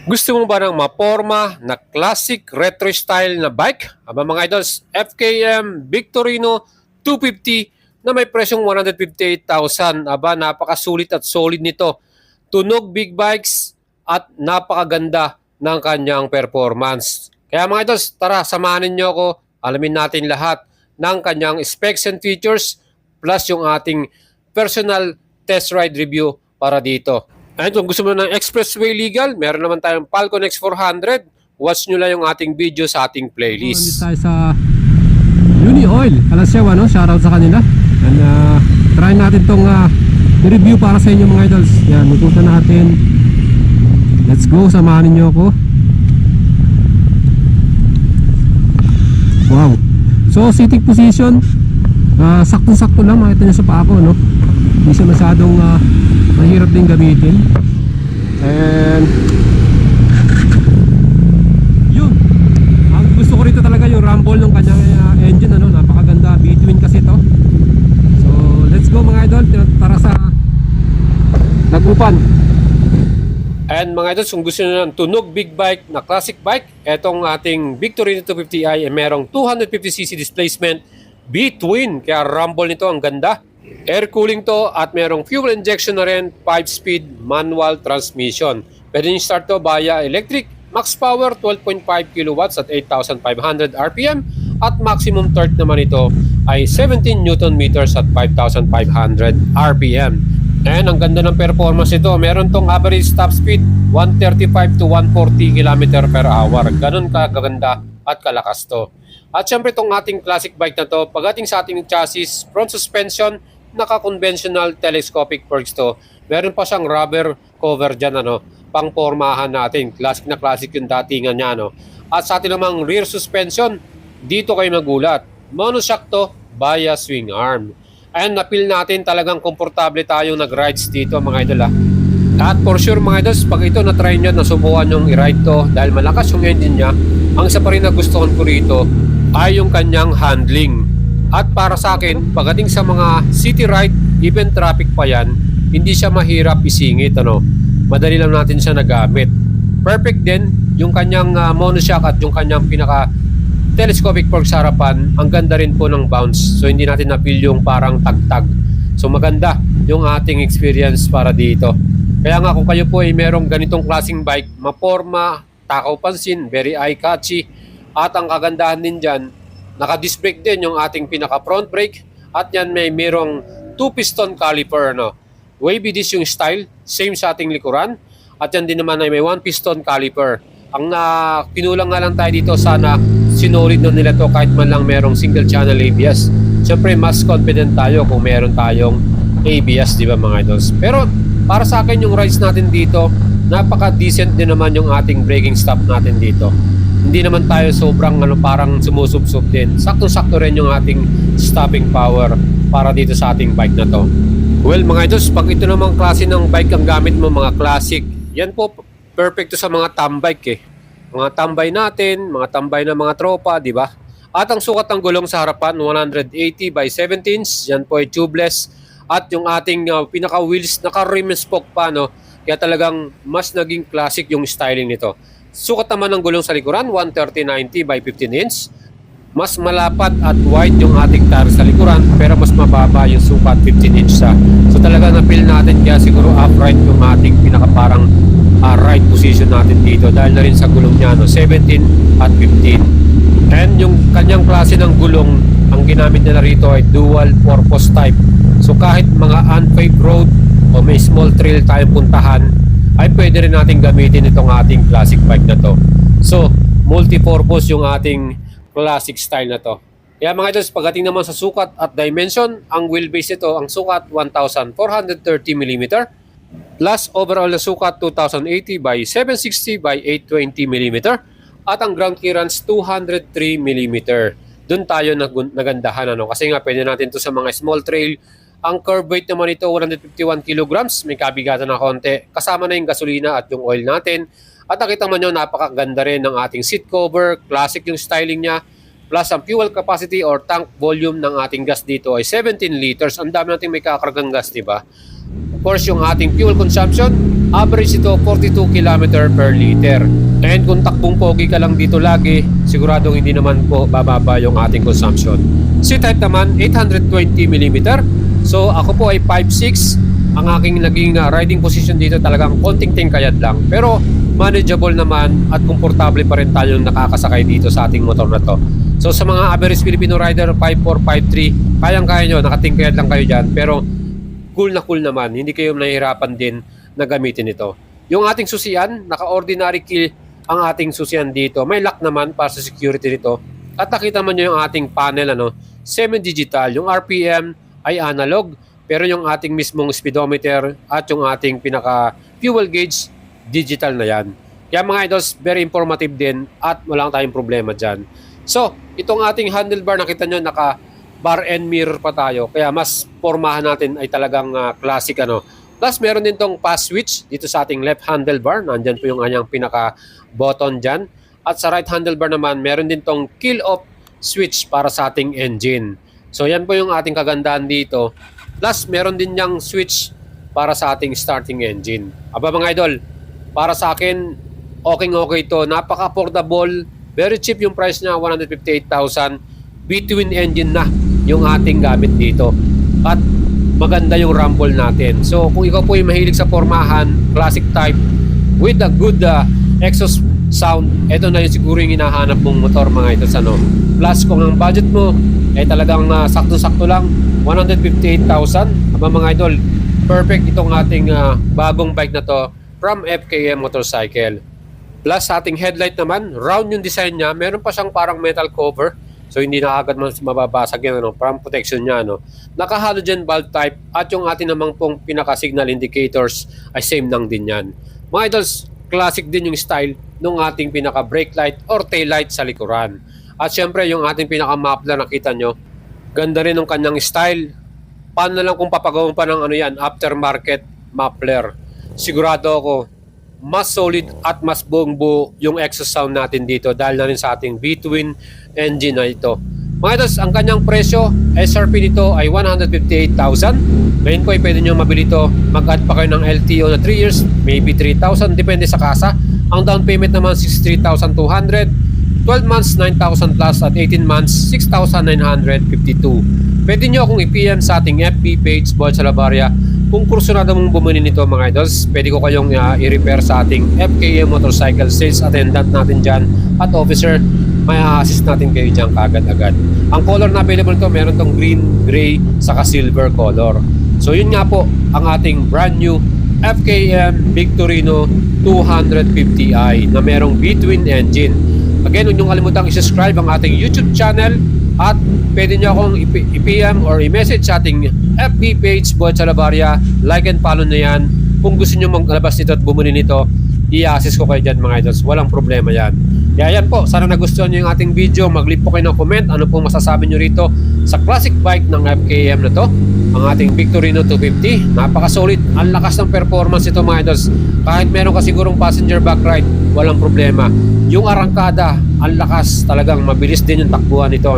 Gusto mo ba ng maporma na classic retro style na bike? Aba mga idols, FKM Victorino 250 na may presyong 158,000. Aba, napakasulit at solid nito. Tunog big bikes at napakaganda ng kanyang performance. Kaya mga idols, tara samahan niyo ako. Alamin natin lahat ng kanyang specs and features plus yung ating personal test ride review para dito. At kung gusto mo ng expressway legal, meron naman tayong Falcon X400. Watch nyo lang yung ating video sa ating playlist. Nandito tayo sa Uni Oil, Alasyaw, no? Shoutout sa kanila. And try natin tong i-review para sa inyo mga idols. Yan, ikutan natin. Let's go, samahan niyo ako. Wow. So, sitting position, sakto-sakto lang, makita niyo sa paa ko, no? Hindi siya masyadong mahirap din gamitin. And yun, ang gusto ko rito talaga yung rumble ng kanyang engine, ano, napakaganda, between kasi to. So let's go mga idol, tara sa Dagupan. And mga idols, kung gusto nyo ng tunog big bike na classic bike, etong ating Victorino 250i ay merong 250cc displacement between, kaya rumble nito, ang ganda. Air cooling to at merong fuel injection na rin, 5-speed manual transmission. Pwede nyo start to via electric, max power 12.5 kilowatts at 8,500 RPM at maximum torque naman ito ay 17 Newton meters at 5,500 RPM. And ang ganda ng performance ito, meron tong average top speed 135 to 140 km per hour. Ganun kaganda at kalakas to. At syempre itong ating classic bike na to, pagdating sa ating chassis, front suspension, naka-conventional telescopic forks to. Meron pa siyang rubber cover dyan, ano, pang pormahan natin. Classic na classic yung datingan niya, no. At sa ating namang rear suspension, dito kayo magulat. Monoshock to via swing arm. And napil natin talagang komportable tayong nag-rides dito mga idol, ha. At for sure mga idols, pag ito na-try nyo, nasubukan nyong i-ride to dahil malakas yung engine niya, ang isa pa rin na gustuhan ko rito ay yung kanyang handling. At para sa akin, pagdating sa mga city ride, even traffic pa yan, hindi siya mahirap isingit, ano. Madali lang natin siya nagamit. Perfect din yung kanyang monoshock at yung kanyang pinaka telescopic fork sa harapan. Ang ganda rin po ng bounce, so hindi natin na-feel yung parang tagtag. So maganda yung ating experience para dito. Kaya nga kung kayo po ay merong ganitong klaseng bike, maporma, takaw pansin, very eye-catchy, at ang kagandahan din dyan, naka-disc brake din yung ating pinaka front brake, at yan may merong 2-piston caliper, no. Wavy disc yung style, same sa ating likuran, at yan din naman ay may 1-piston caliper. Ang pinulang nga lang tayo dito, sana sinolid na nila to kahit man lang merong single channel ABS. Siyempre mas confident tayo kung meron tayong ABS, di ba mga idols. Pero para sa akin yung rides natin dito, napaka-decent din naman yung ating braking stop natin dito. Hindi naman tayo sobrang parang sumusubsub din. Sakto-sakto rin yung ating stopping power para dito sa ating bike na to. Well mga idols, pag ito namang klase ng bike ang gamit mo, mga classic, yan po perfect to sa mga tambike eh. Mga tambay natin, mga tambay ng mga tropa, di ba? At ang sukat ng gulong sa harapan, 180 by 17. Yan po ay tubeless. At yung ating pinaka-wheels, naka-rim spoke pa, no? Kaya talagang mas naging classic yung styling nito. Sukat naman ng gulong sa likuran, 130/90 by 15 inch. Mas malapat at wide yung ating tire sa likuran, pero mas mababa yung sukat, 15 inch sa. So talaga na-feel natin, kaya siguro upright yung ating pinaka-parang right position natin dito dahil na rin sa gulong niya, no? 17 at 15. And yung kanyang klase ng gulong, ang ginamit nila rito ay dual purpose type. So kahit mga unpaved road o may small trail tayong puntahan, ay pwede rin natin gamitin itong ating classic bike na to. So multi-purpose yung ating classic style na to. Kaya mga idols, pagdating naman sa sukat at dimension, ang wheelbase ito, ang sukat 1,430mm plus overall na sukat 2,080 by 760 by 820mm at ang ground clearance 203mm. Doon tayo nagandahan, ano, kasi nga pwede natin to sa mga small trail. Ang curb weight naman ito 151 kilograms, may kabigatan na konti, kasama na yung gasolina at yung oil natin. At nakita mo nyo, napakaganda rin ng ating seat cover, classic yung styling niya. Plus ang fuel capacity or tank volume ng ating gas dito ay 17 liters. Ang dami natin may kakargang gas, di ba? course, yung ating fuel consumption, average ito 42 km per liter. And kung takbong pogi ka lang dito lagi, siguradong hindi naman po bababa yung ating consumption. C-type naman, 820mm. So ako po ay 5'6". Ang aking naging riding position dito talagang konting tingkayad lang. Pero manageable naman at komportable pa rin tayong nakakasakay dito sa ating motor na to. So sa mga average Filipino rider, 5'4", 5'3", kayang-kaya nyo, nakatingkayad lang kayo dyan. Pero cool naman, hindi kayo nahihirapan din na gamitin ito. Yung ating susian, naka-ordinary key ang ating susian dito. May lock naman para sa security nito. At nakita mo nyo yung ating panel, semi-digital. Yung RPM ay analog, pero yung ating mismong speedometer at yung ating pinaka-fuel gauge, digital na yan. Kaya mga idols, very informative din at wala tayong problema dyan. So, itong ating handlebar, nakita nyo, naka-bar and mirror pa tayo. Kaya mas pormahan natin ay talagang classic. Plus, meron din tong pass switch dito sa ating left handlebar. Nandyan po yung kanyang pinaka-button dyan. At sa right handlebar naman, meron din tong kill-off switch para sa ating engine. So, yan po yung ating kagandahan dito. Plus, meron din niyang switch para sa ating starting engine. Aba mga idol, para sa akin, okay ito. Napaka-affordable. Very cheap yung price niya, 158,000. B-twin engine na yung ating gamit dito. At maganda yung rumble natin. So, kung ikaw po yung mahilig sa formahan, classic type, with a good exhaust sound, ito na yung siguro yung hinahanap mong motor mga ito. Plus, kung ang budget mo ay talagang sakto-sakto lang, 158,000. Aba mga idol, perfect itong ating bagong bike na to from FKM Motorcycle. Plus sa ating headlight naman, round yung design niya, meron pa siyang parang metal cover. So hindi na agad mababasag yan, from protection niya. Naka-halogen bulb type at yung ating namang pong pinaka-signal indicators ay same lang din yan. Mga idols, classic din yung style ng ating pinaka-brake light or tail light sa likuran. At syempre yung ating pinaka-muffler, nakita nyo, ganda rin ng kanyang style. Paano na lang kung papagawin pa ng aftermarket muffler. Sigurado ako, mas solid at mas buong-buo yung exhaust sound natin dito dahil na rin sa ating B-twin engine na ito. Mga idols, ang kanyang presyo, SRP nito ay 158,000. Ngayon po ay pwede nyo mabili ito. Mag-add pa kayo ng LTO na 3 years, maybe 3,000, depende sa kasa. Ang down payment naman 63,200. 12 months, 9,000 plus at 18 months, 6,952. Pwede nyo akong i-PM sa ating FB page, Boy Salabaria. Kung kursunado mong bumili nito mga idols, pwede ko kayong i-repair sa ating FKM Motorcycle Sales Attendant natin dyan at officer. May assist natin kayo dyan kagad-agad. Ang color na available to, meron tong green, gray, saka silver color. So yun nga po ang ating brand new FKM Victorino 250i na merong B-twin engine. Again, huwag niyong kalimutang i-subscribe ang ating YouTube channel at pwede niyo akong i-PM or i-message sa ating FB page, Boy Salabaria. Like and follow na yan. Kung gusto niyo maglabas nito at bumili nito, i-assist ko kayo dyan mga idols. Walang problema yan. Kaya yan po, sana nagustuhan niyo yung ating video. Mag-leave po kayo ng comment. Ano pong masasabi niyo rito sa classic bike ng FKM na to? Ang ating Victorino 250. Napaka-solid. Ang lakas ng performance ito mga idols. Kahit meron ka sigurong passenger back ride, walang problema. Yung arangkada, ang lakas, talagang mabilis din yung takbuhan nito.